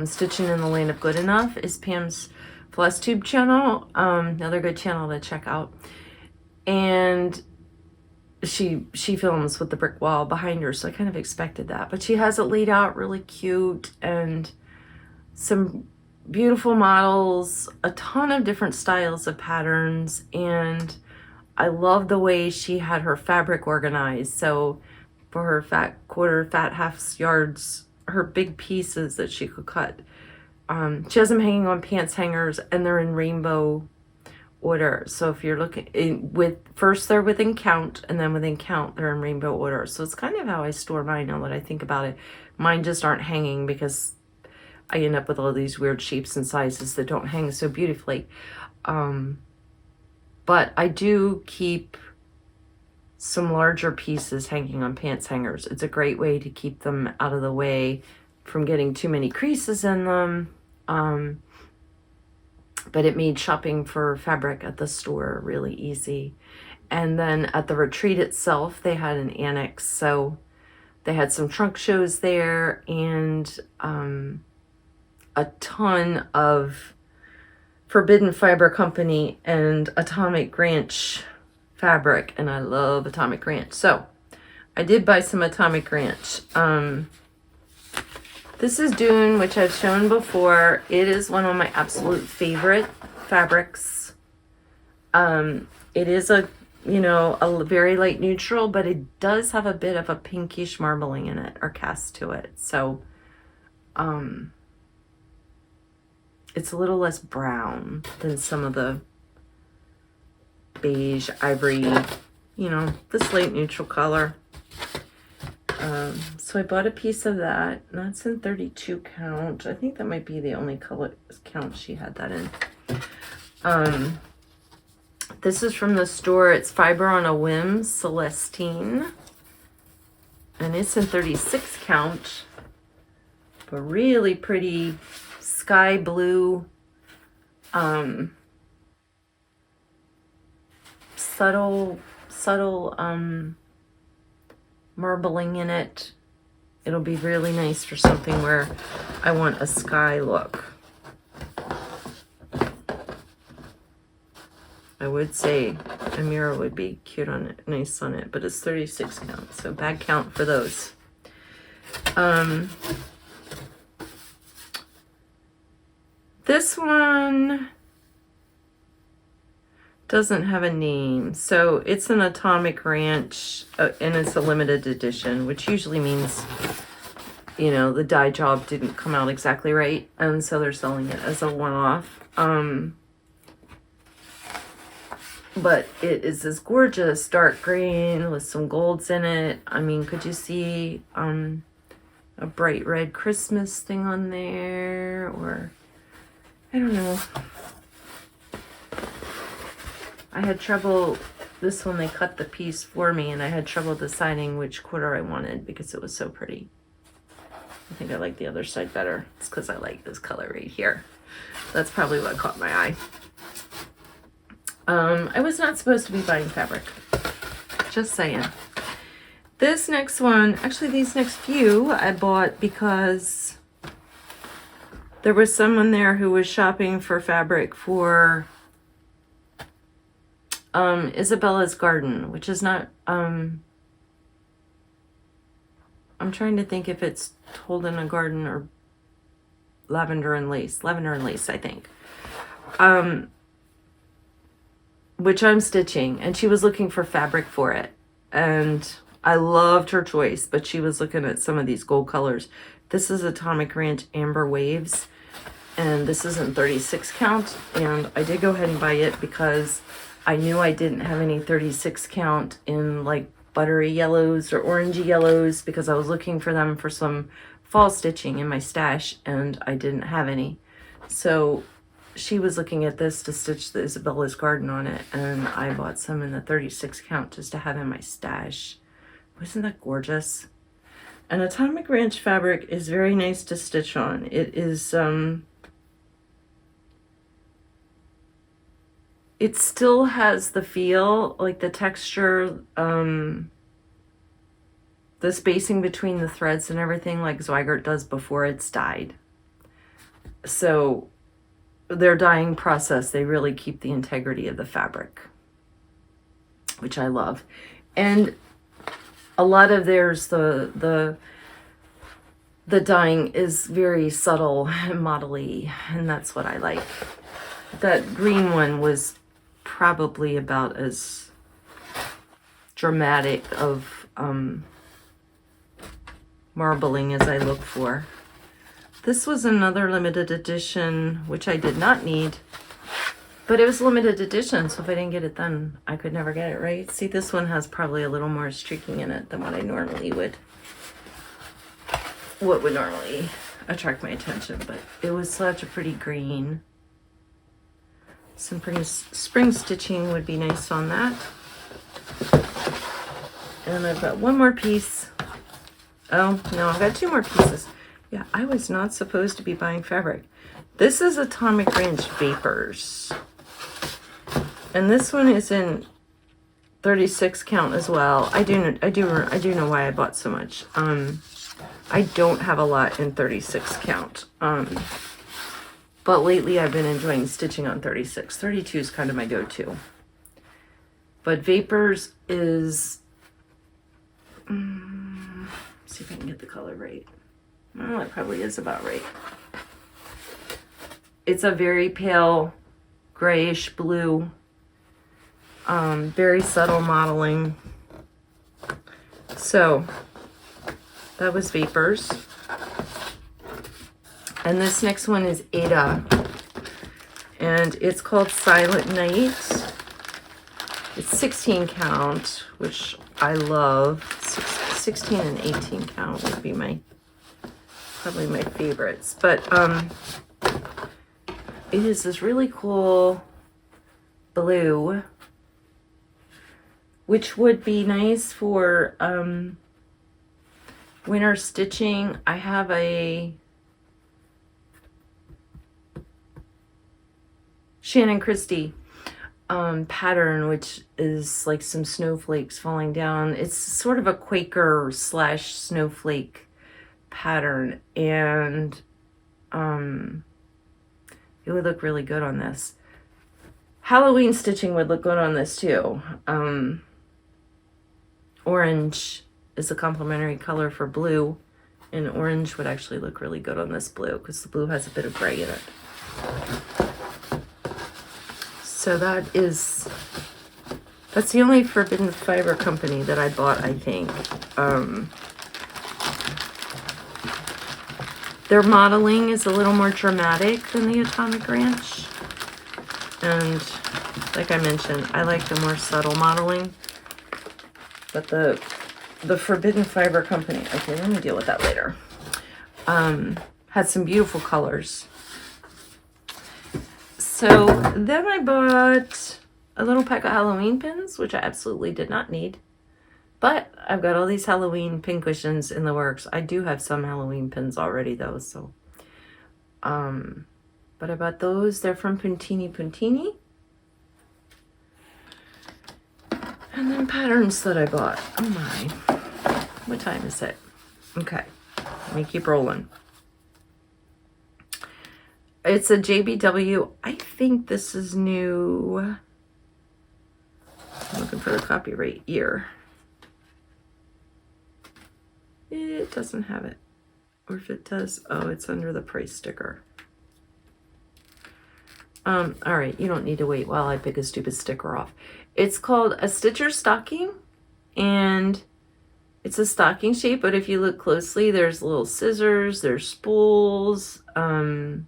Stitching in the Land of Good Enough is Pam's Flosstube channel. Another good channel to check out. And she films with the brick wall behind her, so I kind of expected that. But she has it laid out really cute, and some beautiful models, a ton of different styles of patterns, and I love the way she had her fabric organized. So for her fat quarter, fat half yards, her big pieces that she could cut, she has them hanging on pants hangers, and they're in rainbow order. So if you're looking with, first they're within count, and then within count they're in rainbow order. So it's kind of how I store mine now that I think about it. Mine just aren't hanging because I end up with all these weird shapes and sizes that don't hang so beautifully. But I do keep some larger pieces hanging on pants hangers. It's a great way to keep them out of the way from getting too many creases in them. But it made shopping for fabric at the store really easy. And then at the retreat itself, they had an annex. So they had some trunk shows there, and a ton of Forbidden Fiber Company and Atomic Ranch fabric, and I love Atomic Ranch. So I did buy some Atomic Ranch. This is Dune, which I've shown before. It is one of my absolute favorite fabrics. It is a very light neutral, but it does have a bit of a pinkish marbling in it, or cast to it. So it's a little less brown than some of the beige, ivory, this light neutral color. So I bought a piece of that. That's in 32 count. I think that might be the only color count she had that in. This is from the store. It's Fiber on a Whim, Celestine. And it's in 36 count. But really pretty sky blue, subtle marbling in it. It'll be really nice for something where I want a sky look. I would say a mirror would be cute on it, nice on it, but it's 36 count, so bad count for those. This one doesn't have a name, so it's an Atomic Ranch, and it's a limited edition, which usually means, the dye job didn't come out exactly right, and so they're selling it as a one-off. But it is this gorgeous dark green with some golds in it. I mean, could you see a bright red Christmas thing on there, or I don't know. I had trouble, this one they cut the piece for me, and I had trouble deciding which quarter I wanted because it was so pretty. I think I like the other side better. It's because I like this color right here. That's probably what caught my eye. I was not supposed to be buying fabric. Just saying. This next one, actually these next few I bought because there was someone there who was shopping for fabric for Isabella's Garden, which is not, I'm trying to think if it's told in a garden or lavender and lace, I think. Which I'm stitching, and she was looking for fabric for it. And I loved her choice, but she was looking at some of these gold colors. This is Atomic Ranch Amber Waves, and this isn't 36 count, and I did go ahead and buy it because I knew I didn't have any 36 count in like buttery yellows or orangey yellows, because I was looking for them for some fall stitching in my stash, and I didn't have any. So she was looking at this to stitch the Isabella's Garden on it, and I bought some in the 36 count just to have in my stash. Wasn't that gorgeous? And Atomic Ranch fabric is very nice to stitch on. It is, it still has the feel, like the texture, the spacing between the threads and everything, like Zweigart does before it's dyed. So their dyeing process, they really keep the integrity of the fabric, which I love. And a lot of theirs, the dyeing is very subtle and modelly, and that's what I like. That green one was probably about as dramatic of marbling as I look for. This was another limited edition, which I did not need, but it was limited edition, so if I didn't get it then, I could never get it, right? See, this one has probably a little more streaking in it than what I normally would, what would normally attract my attention, but it was such a pretty green. Some pretty spring stitching would be nice on that. And I've got one more piece. Oh, no, I've got two more pieces. Yeah, I was not supposed to be buying fabric. This is Atomic Ranch Vapors. And this one is in 36 count as well. I do know why I bought so much. I don't have a lot in 36 count. But lately I've been enjoying stitching on 36. 32 is kind of my go-to. But Vapors is, see if I can get the color right. Well, it probably is about right. It's a very pale grayish blue, very subtle modeling. So that was Vapors. And this next one is Ada, and it's called Silent Night. It's 16 count, which I love. 16 and 18 count would be probably my favorites. But it is this really cool blue, which would be nice for winter stitching. I have a Shannon Christie pattern, which is like some snowflakes falling down. It's sort of a Quaker / snowflake pattern, and it would look really good on this. Halloween stitching would look good on this too. Orange is a complementary color for blue, and orange would actually look really good on this blue because the blue has a bit of gray in it. So that's the only Forbidden Fiber company that I bought, I think. Their modeling is a little more dramatic than the Atomic Ranch. And like I mentioned, I like the more subtle modeling. But the Forbidden Fiber company, okay, let me deal with that later, had some beautiful colors. So then I bought a little pack of Halloween pins, which I absolutely did not need. But I've got all these Halloween pin cushions in the works. I do have some Halloween pins already though, so. But I bought those. They're from Puntini. And then patterns that I bought. Oh my. What time is it? Okay, let me keep rolling. It's a JBW. I think this is new. I'm looking for the copyright year. It doesn't have it. Or if it does, oh, it's under the price sticker. All right, you don't need to wait while I pick a stupid sticker off. It's called a Stitcher stocking, and it's a stocking shape, but if you look closely, there's little scissors, there's spools. Yeah,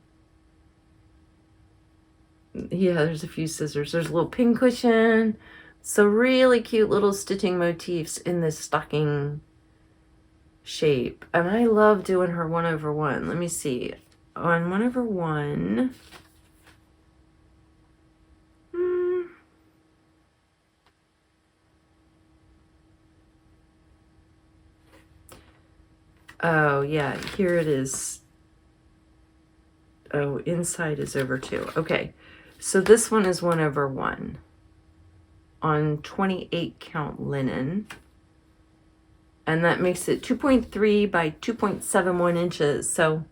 there's a few scissors. There's a little pin cushion. So really cute little stitching motifs in this stocking shape. And I love doing her 1/1. Let me see. On 1/1. Oh, yeah, here it is. Oh, inside is over 2. Okay, so this one is 1/1 on 28 count linen. And that makes it 2.3 by 2.71 inches. So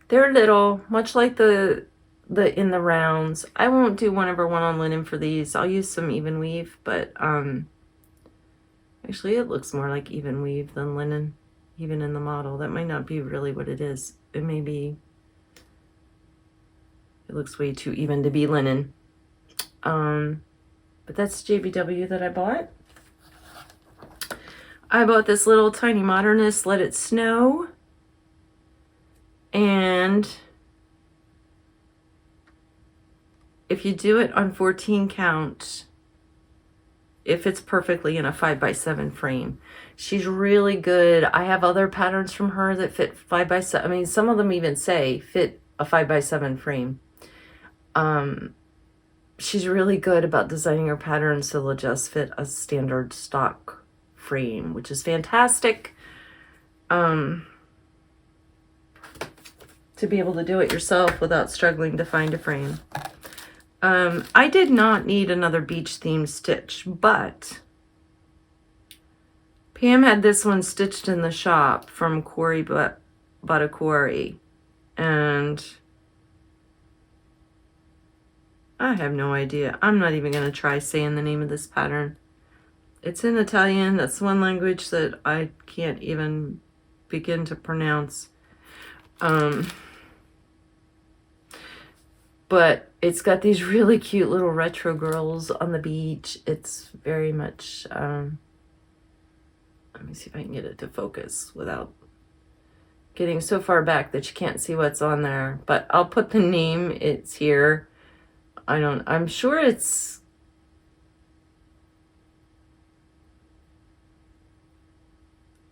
they're little, much like the in the rounds. I won't do 1/1 on linen for these. I'll use some even weave, but actually it looks more like even weave than linen. Even in the model, that might not be really what it is. It may be, it looks way too even to be linen. But that's JBW that I bought. I bought this little tiny Modernist Let It Snow. And if you do it on 14 count, it fits perfectly in a 5x7 frame. She's really good. I have other patterns from her that fit 5x7. I mean, some of them even say fit a 5x7 frame. She's really good about designing her patterns so they'll just fit a standard stock frame, which is fantastic. To be able to do it yourself without struggling to find a frame. I did not need another beach themed stitch, but Pam had this one stitched in the shop from Chore Batticuore, and I have no idea. I'm not even going to try saying the name of this pattern. It's in Italian. That's one language that I can't even begin to pronounce. But it's got these really cute little retro girls on the beach. It's very much, let me see if I can get it to focus without getting so far back that you can't see what's on there. But I'll put the name, it's here. I'm sure it's,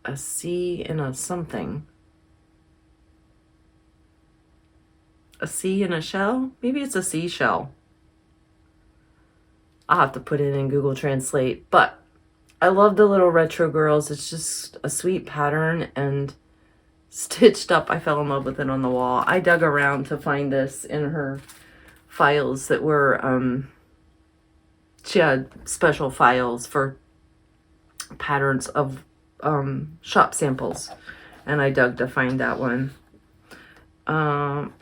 a C and a something. A sea in a shell? Maybe it's a seashell. I'll have to put it in Google Translate. But I love the little retro girls. It's just a sweet pattern and stitched up. I fell in love with it on the wall. I dug around to find this in her files that were, she had special files for patterns of shop samples. And I dug to find that one.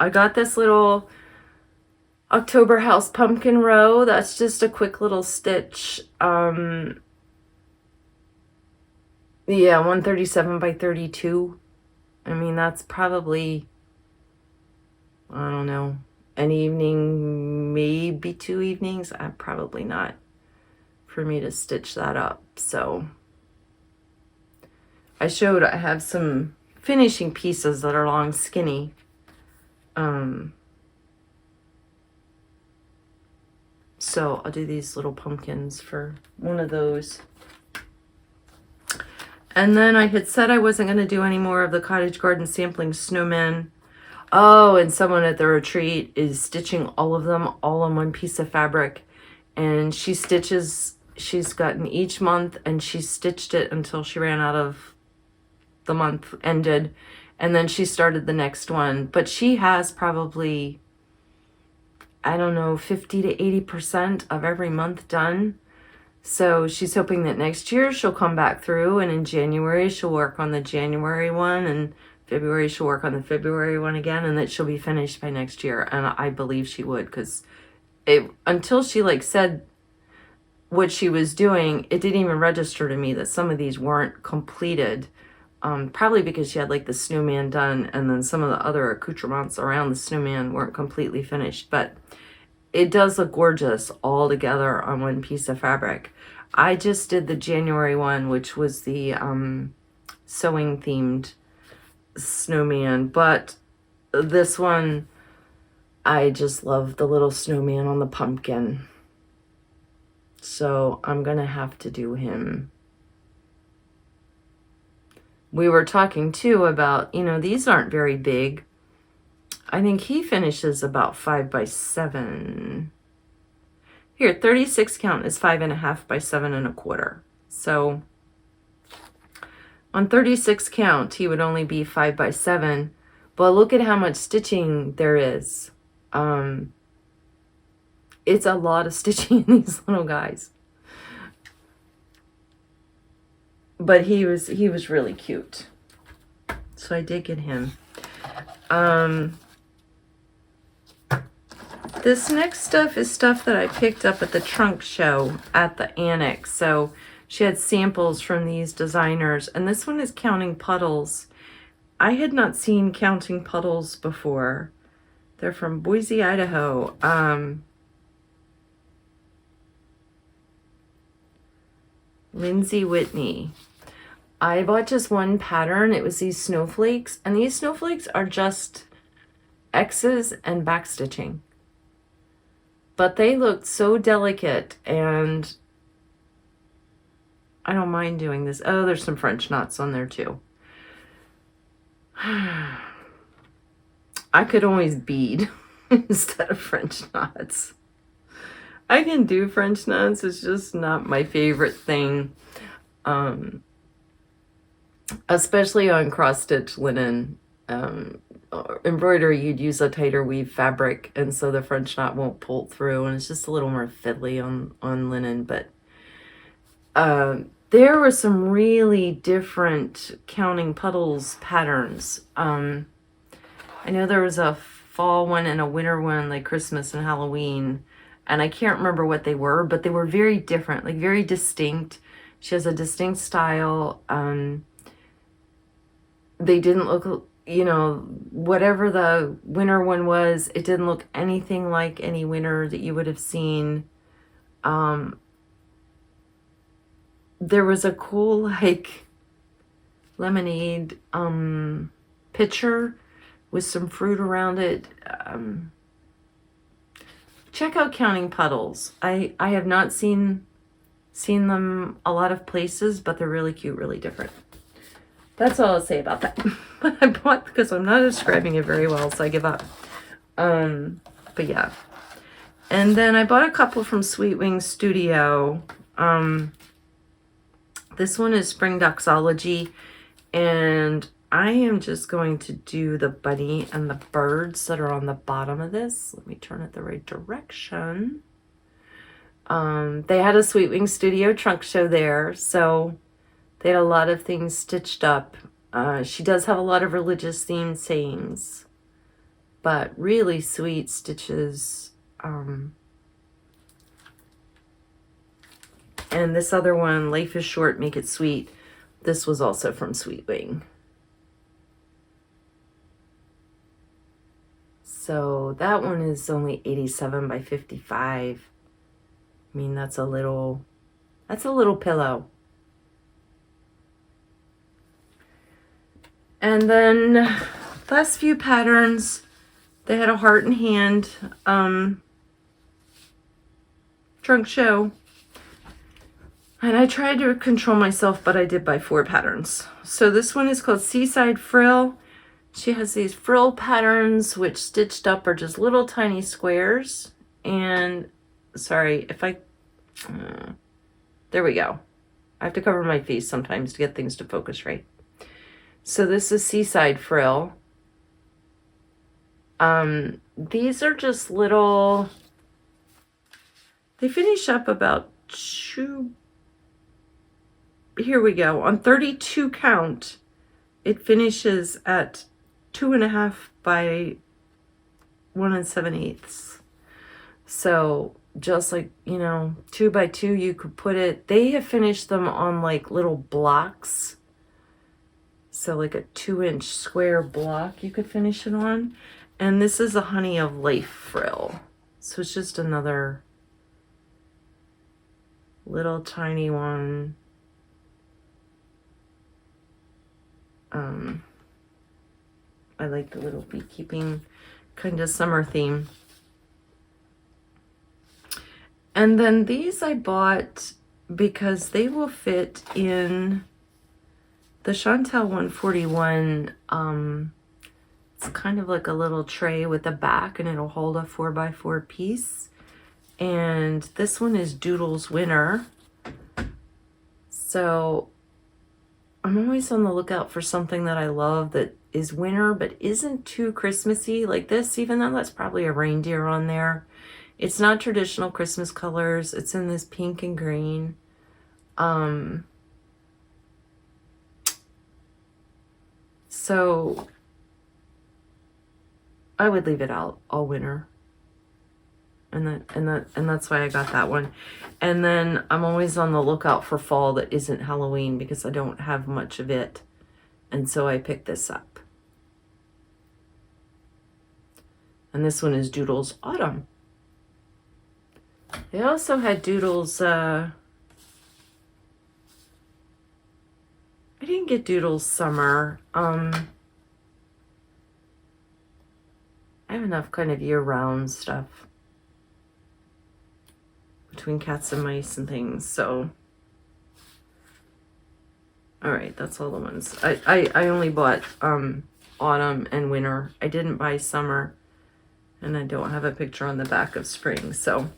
I got this little October House pumpkin row. That's just a quick little stitch. Yeah, 137 by 32. I mean, that's probably, I don't know, an evening, maybe 2 evenings. Probably not for me to stitch that up. So I have some finishing pieces that are long, skinny. So I'll do these little pumpkins for one of those. And then I had said I wasn't going to do any more of the Cottage Garden sampling Snowman. Oh, and someone at the retreat is stitching all of them all on one piece of fabric. And she's gotten each month, and she stitched it until she ran out of the month ended. And then she started the next one. But she has probably, I don't know, 50 to 80% of every month done. So she's hoping that next year she'll come back through, and in January she'll work on the January one, and February she'll work on the February one again, and that she'll be finished by next year. And I believe she would, because until she like said what she was doing, it didn't even register to me that some of these weren't completed. Probably because she had like the snowman done, and then some of the other accoutrements around the snowman weren't completely finished. But it does look gorgeous all together on one piece of fabric. I just did the January one, which was the sewing themed snowman, but this one, I just love the little snowman on the pumpkin. So I'm gonna have to do him. We were talking too about, you know, these aren't very big. I think he finishes about 5 by 7. Here, 36 count is 5.5 by 7.25. So on 36 count, he would only be 5 by 7. But look at how much stitching there is. It's a lot of stitching in these little guys. But he was really cute. So I did get him. This next stuff is stuff that I picked up at the trunk show at the annex. So she had samples from these designers, and this one is Counting Puddles. I had not seen Counting Puddles before. They're from Boise, Idaho. Lindsay Whitney. I bought just one pattern. It was these snowflakes, and these snowflakes are just X's and back stitching. But they looked so delicate, and I don't mind doing this. Oh, there's some French knots on there too. I could always bead instead of French knots. I can do French knots, it's just not my favorite thing. Especially on cross-stitch linen. Embroidery, you'd use a tighter weave fabric, and so the French knot won't pull through, and it's just a little more fiddly on linen. But there were some really different Counting Puddles patterns. I know there was a fall one and a winter one, like Christmas and Halloween, and I can't remember what they were, but they were very different, like very distinct. She has a distinct style. They didn't look, you know, whatever the winter one was, it didn't look anything like any winter that you would have seen. There was a cool, like, lemonade pitcher with some fruit around it. Check out Counting Puddles. I have not seen them a lot of places, but they're really cute, really different. That's all I'll say about that. But I bought, because I'm not describing it very well, so I give up. But yeah. And then I bought a couple from Sweet Wing Studio. This one is Spring Doxology, and I am just going to do the bunny and the birds that are on the bottom of this. Let me turn it the right direction. They had a Sweet Wing Studio trunk show there, so they had a lot of things stitched up. She does have a lot of religious themed sayings, but really sweet stitches. And this other one, Life is Short, Make It Sweet. This was also from Sweet Wing. So that one is only 87 by 55. I mean, that's a little pillow. And then last few patterns, they had a Heart and Hand trunk show. And I tried to control myself, but I did buy 4 patterns. So this one is called Seaside Frill. She has these frill patterns, which stitched up are just little tiny squares. And sorry, if I, there we go. I have to cover my face sometimes to get things to focus right. So this is Seaside Frill. These are just little, they finish up about 2 2, here we go. On 32 count, it finishes at 2.5 by 1 7/8. So just like, you know, 2 by 2, you could put it, they have finished them on like little blocks. So like a 2-inch square block you could finish it on. And this is a Honey of Life frill. So it's just another little tiny one. I like the little beekeeping kind of summer theme. And then these I bought because they will fit in the Chantel 141. It's kind of like a little tray with a back, and it'll hold a 4x4 piece. And this one is Doodles Winter. So I'm always on the lookout for something that I love that is winter but isn't too Christmassy, like this, even though that's probably a reindeer on there. It's not traditional Christmas colors. It's in this pink and green. So I would leave it out all winter. And that's why I got that one. And then I'm always on the lookout for fall that isn't Halloween because I don't have much of it. And so I picked this up. And this one is Doodles Autumn. They also had Doodles, I didn't get Doodles Summer. I have enough kind of year-round stuff between cats and mice and things, so. All right, that's all the ones. I only bought autumn and winter. I didn't buy summer, and I don't have a picture on the back of spring, so.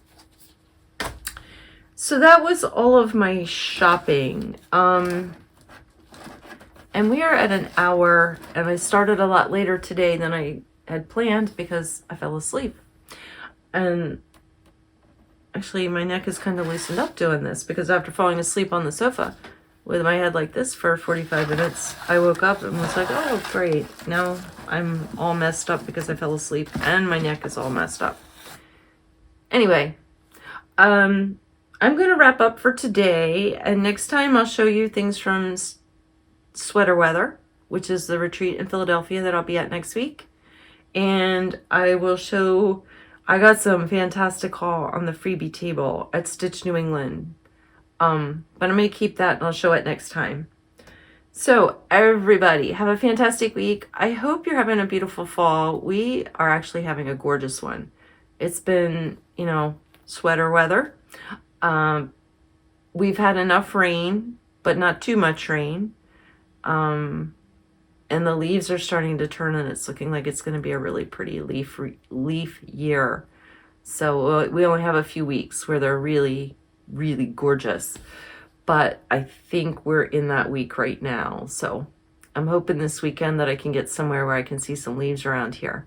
So that was all of my shopping. And we are at an hour, and I started a lot later today than I had planned because I fell asleep. And actually my neck is kind of loosened up doing this because after falling asleep on the sofa with my head like this for 45 minutes, I woke up and was like, oh great, now I'm all messed up because I fell asleep and my neck is all messed up. Anyway, I'm gonna wrap up for today, and next time I'll show you things from Sweater Weather, which is the retreat in Philadelphia that I'll be at next week. And I will show, I got some fantastic haul on the freebie table at Stitch New England. But I'm going to keep that and I'll show it next time. So everybody have a fantastic week. I hope you're having a beautiful fall. We are actually having a gorgeous one. It's been, you know, sweater weather. We've had enough rain, but not too much rain. And the leaves are starting to turn, and it's looking like it's going to be a really pretty leaf year. So we only have a few weeks where they're really, really gorgeous. But I think we're in that week right now. So I'm hoping this weekend that I can get somewhere where I can see some leaves around here.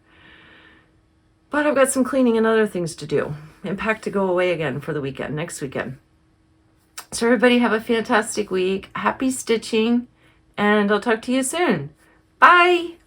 But I've got some cleaning and other things to do and pack to go away again for the weekend, next weekend. So everybody have a fantastic week. Happy stitching, and I'll talk to you soon. Bye!